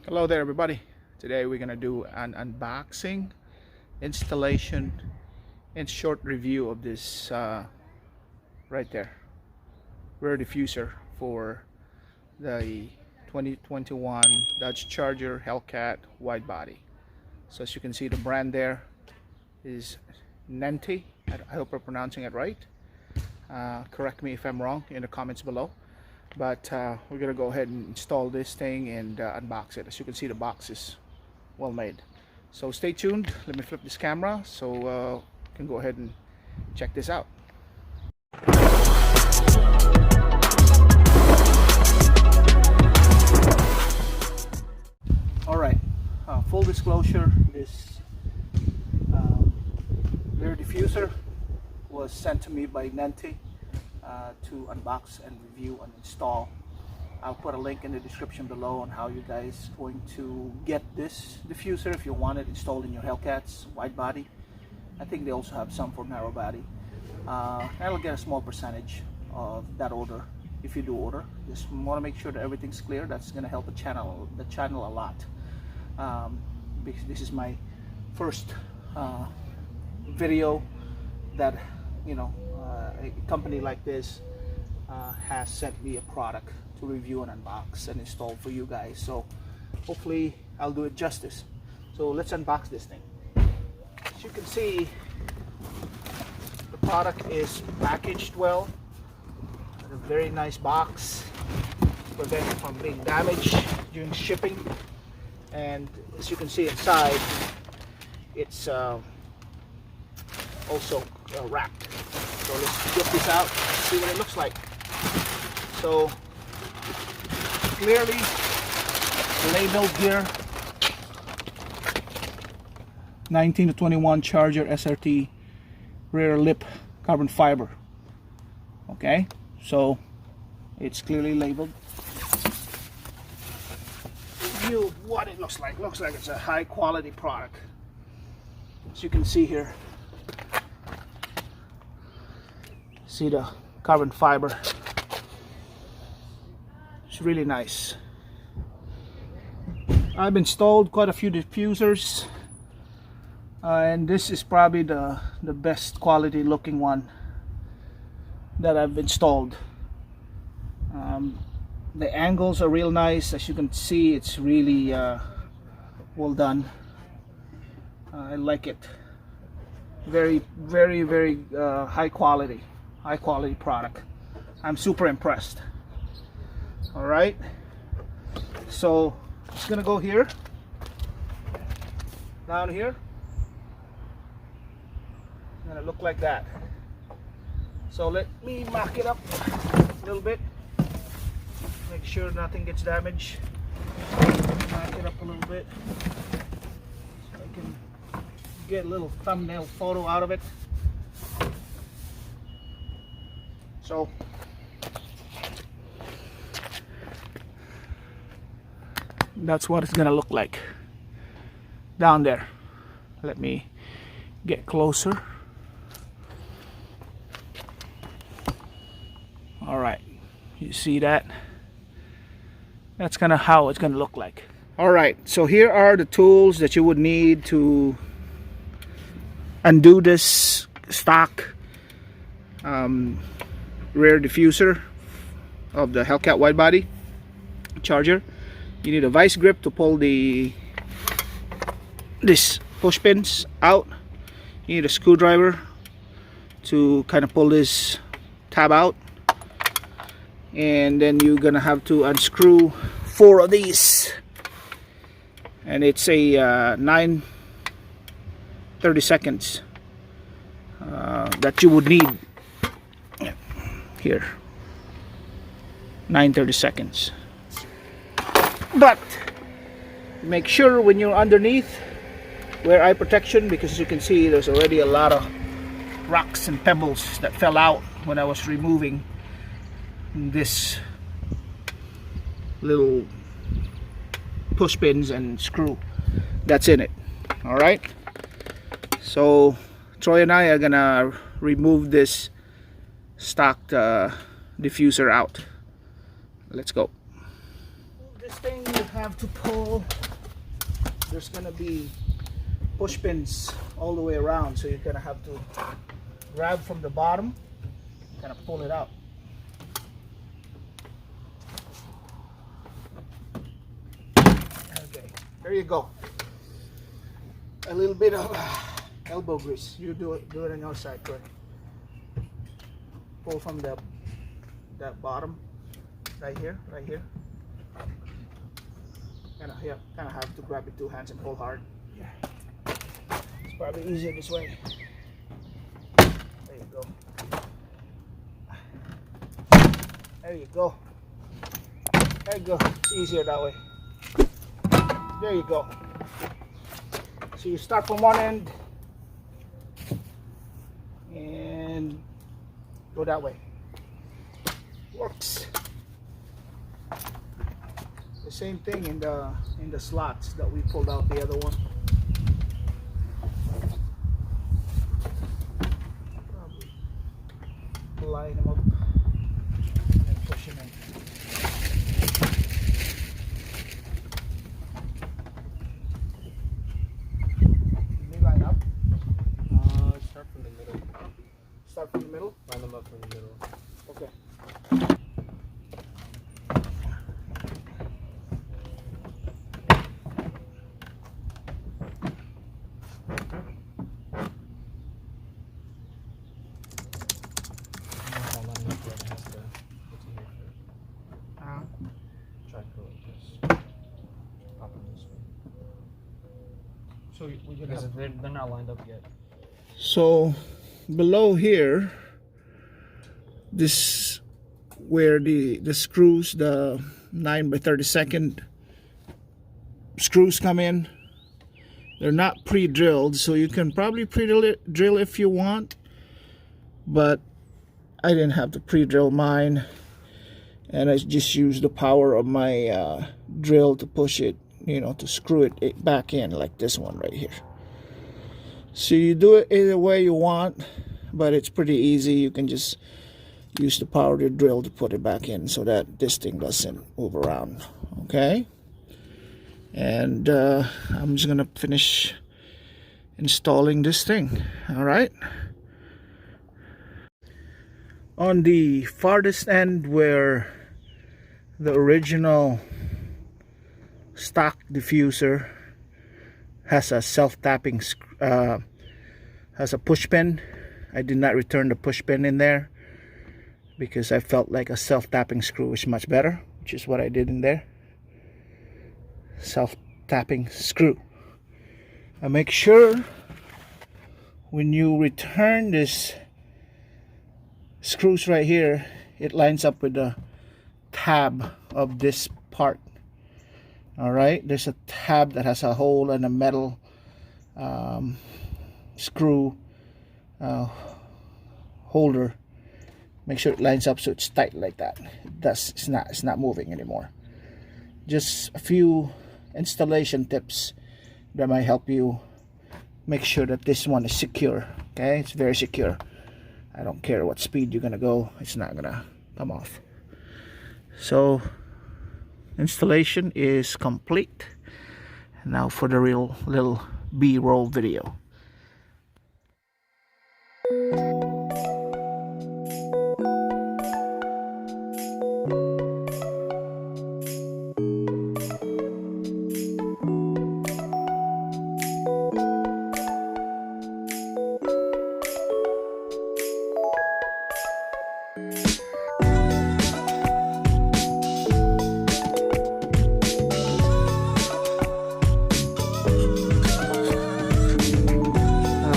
Hello there everybody. Today we're gonna do an unboxing, installation, and short review of this right there, rear diffuser for the 2021 Dodge Charger Hellcat Widebody. So as you can see, the brand there is Ninte. I hope I'm pronouncing it right. Correct me if I'm wrong in the comments below. But we're gonna go ahead and install this thing and unbox it. As you can see, the box is well made. So stay tuned. Let me flip this camera so we can go ahead and check this out. All right, full disclosure, this rear diffuser was sent to me by Ninte to unbox and review and install. I'll put a link in the description below on how you guys are going to get this diffuser if you want it installed in your Hellcats Widebody. I think they also have some for narrow body. I'll get a small percentage of that order if you do order. Just want to make sure that everything's clear. That's going to help the channel a lot. Because this is my first video that a company like this has sent me a product to review and unbox and install for you guys. So hopefully I'll do it justice. So let's unbox this thing. As you can see, the product is packaged well in a very nice box to prevent it from being damaged during shipping. And as you can see inside, it's also wrapped. So let's get this out and see what it looks like. So clearly labeled here, 19 to 21 Charger SRT rear lip carbon fiber. Okay, so it's clearly labeled. View what it looks like. Looks like it's a high quality product. As you can see here, see the carbon fiber. It's really nice. I've installed quite a few diffusers, and this is probably the best quality looking one that I've installed. The angles are real nice. As you can see, it's really well done. I like it. Very high quality product. I'm super impressed. All right, so it's gonna go here, down here. It's gonna look like that. So let me mock it up a little bit, make sure nothing gets damaged. Mock it up a little bit so I can get a little thumbnail photo out of it. So that's what it's gonna look like down there. Let me get closer. All right, you see that? That's kind of how it's gonna look like. All right, so here are the tools that you would need to undo this stock rear diffuser of the Hellcat Widebody Charger. You need a vice grip to pull this push pins out. You need a screwdriver to kind of pull this tab out, and then you're gonna have to unscrew 4 of these, and it's a 9/30 seconds that you would need here. 9/30 seconds. But make sure when you're underneath, wear eye protection, because as you can see, there's already a lot of rocks and pebbles that fell out when I was removing this little push pins and screw that's in it. All right, so Troy and I are gonna remove this stock diffuser out. Let's go. This thing you have have to pull. There's gonna be push pins all the way around, so you're gonna have to grab from the bottom, kind of pull it out. Okay, there you go. A little bit of elbow grease. You do it on your side, Troy. Pull from that bottom, right here. Kind of have to grab with two hands and pull hard. Yeah. It's probably easier this way. There you go. There you go. There you go. It's easier that way. There you go. So you start from one end and go that way. Works. The same thing in the slots that we pulled out the other one. Probably line them up and push them in. Can they line up? Start from the middle. Start from the middle? Line them up from the middle. Okay. So we can Because they're not lined up yet. So below here, this where the screws, the 9x32 screws come in. They're not pre-drilled, so you can probably pre-drill if you want, but I didn't have to pre-drill mine, and I just used the power of my drill to push it, you know, to screw it back in, like this one right here. So you do it either way you want, but it's pretty easy. You can just use the power of the drill to put it back in so that this thing doesn't move around. Okay, and I'm just gonna finish installing this thing. All right, on the farthest end where the original stock diffuser has a self-tapping has a push pin, I did not return the push pin in there because I felt like a self-tapping screw is much better, which is what I did in there. Self-tapping screw. And make sure when you return this screws right here, it lines up with the tab of this part. Alright, there's a tab that has a hole and a metal screw holder. Make sure it lines up so it's tight like that. It's not moving anymore. Just a few installation tips that might help you make sure that this one is secure. Okay, it's very secure. I don't care what speed you're gonna go, it's not gonna come off. So installation is complete. Now for the real little B-roll video.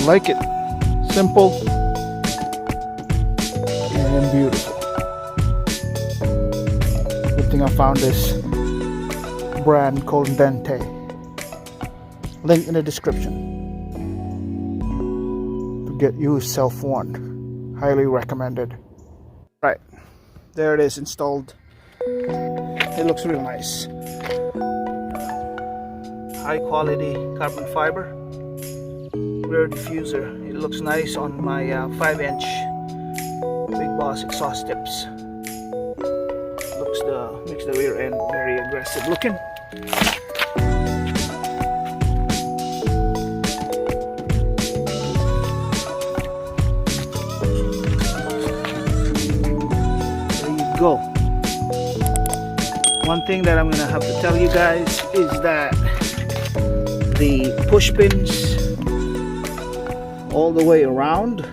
Like it, simple and beautiful. Good thing I found this brand called Ninte. Link in the description to get yourself one. Highly recommended. Right, there it is installed. It looks real nice. High quality carbon fiber rear diffuser. It looks nice on my 5-inch BIGBOZ exhaust tips. Makes the rear end very aggressive looking. Go. One thing that I'm gonna have to tell you guys is that the push pins all the way around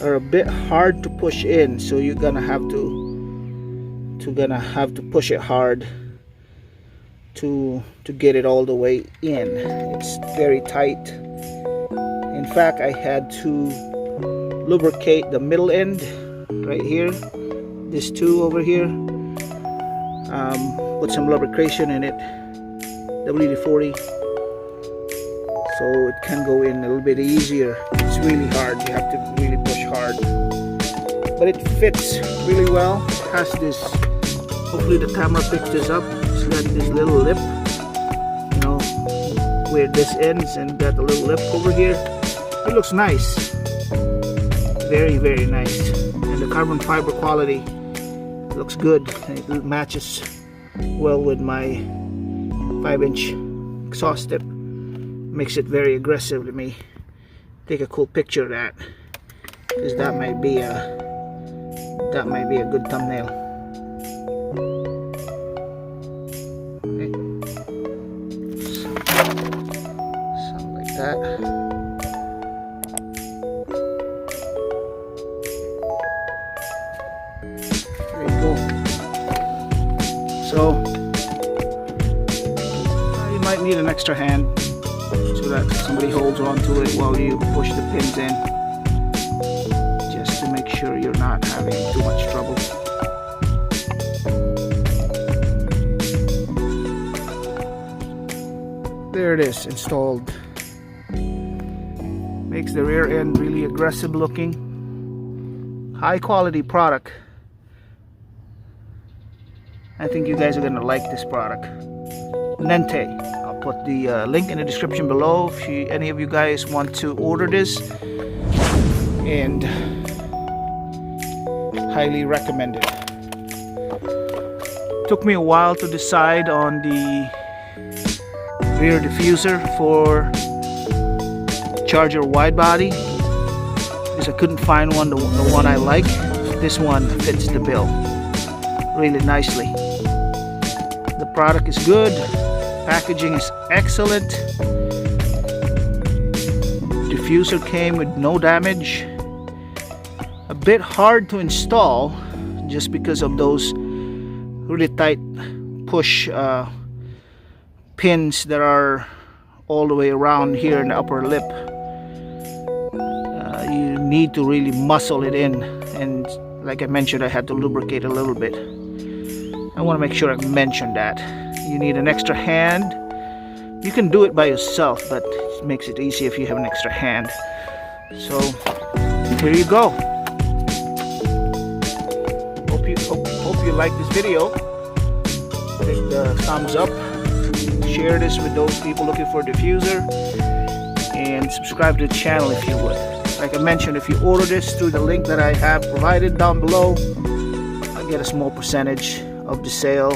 are a bit hard to push in, so you're gonna have to push it hard to get it all the way in. It's very tight. In fact, I had to lubricate the middle end right here, this two over here, put some lubrication in it, WD-40, so it can go in a little bit easier. It's really hard, you have to really push hard, but it fits really well. It has this, hopefully the camera picks this up, it's got this little lip, you know, where this ends, and got a little lip over here. It looks nice, very, very nice, and the carbon fiber quality looks good. It matches well with my 5-inch exhaust tip. Makes it very aggressive. Let me take a cool picture of that, because that might be a good thumbnail. Okay. Something like that. So you might need an extra hand so that somebody holds on to it while you push the pins in, just to make sure you're not having too much trouble. There it is, installed. Makes the rear end really aggressive looking. High quality product. I think you guys are going to like this product. Ninte. I'll put the link in the description below if any of you guys want to order this. And highly recommended. Took me a while to decide on the rear diffuser for Charger Widebody, because I couldn't find one, the one I like. This one fits the bill really nicely. The product is good, packaging is excellent, diffuser came with no damage. A bit hard to install just because of those really tight push pins that are all the way around here in the upper lip. You need to really muscle it in, and like I mentioned, I had to lubricate a little bit. I want to make sure I mention that. You need an extra hand. You can do it by yourself, but it makes it easy if you have an extra hand. So here you go. Hope you like this video. Click the thumbs up. Share this with those people looking for a diffuser, and subscribe to the channel if you would. Like I mentioned, if you order this through the link that I have provided down below, I get a small percentage of the sale.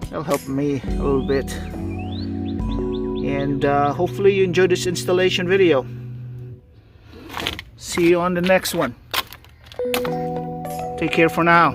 It'll help me a little bit, and hopefully you enjoyed this installation video. See you on the next one. Take care for now.